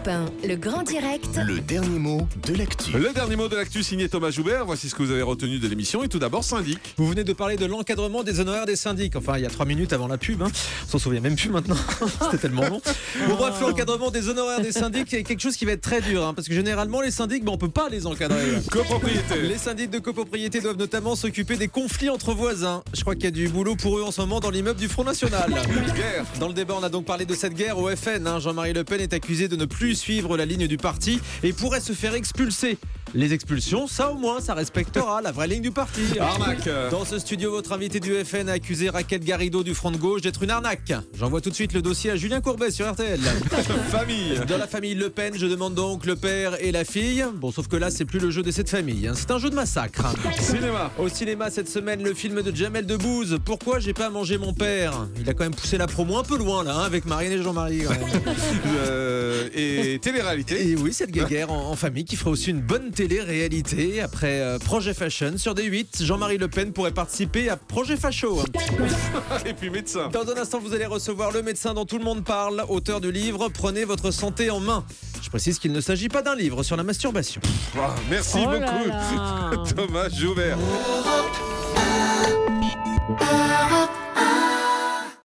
Europe 1, le grand direct. Le dernier mot de l'actu. Le dernier mot de l'actu signé Thomas Joubert. Voici ce que vous avez retenu de l'émission. Et tout d'abord, syndic. Vous venez de parler de l'encadrement des honoraires des syndics. Enfin, il y a 3 minutes avant la pub. On s'en souvient même plus maintenant. C'était tellement long. Bon, bref, l'encadrement des honoraires des syndics est quelque chose qui va être très dur. Parce que généralement, les syndics, on peut pas les encadrer. Copropriété. Les syndics de copropriété doivent notamment s'occuper des conflits entre voisins. Je crois qu'il y a du boulot pour eux en ce moment dans l'immeuble du Front National. Guerre. Dans le débat, on a donc parlé de cette guerre au FN. Jean-Marie Le Pen est accusé de ne plus suivre la ligne du parti et pourrait se faire expulser. Les expulsions, ça au moins, ça respectera la vraie ligne du parti. Arnaque. Dans ce studio, votre invité du FN a accusé Raquel Garrido du Front de Gauche d'être une arnaque. J'envoie tout de suite le dossier à Julien Courbet sur RTL. Famille. Dans la famille Le Pen, je demande donc le père et la fille. Bon, sauf que là, c'est plus le jeu de cette famille. C'est un jeu de massacre. Cinéma. Au cinéma cette semaine, le film de Jamel Debbouze. Pourquoi j'ai pas mangé mon père? Il a quand même poussé la promo un peu loin là, avec Marianne et Jean-Marie. Quand même. Et télé-réalité. Et oui, cette guéguerre en famille qui ferait aussi une bonne télé-réalité. Après Projet Fashion sur D8, Jean-Marie Le Pen pourrait participer à Projet Facho. Et puis médecin. Dans un instant, vous allez recevoir le médecin dont tout le monde parle, auteur du livre Prenez votre santé en main. Je précise qu'il ne s'agit pas d'un livre sur la masturbation. Merci Oh là beaucoup, là. Thomas Joubert. Europe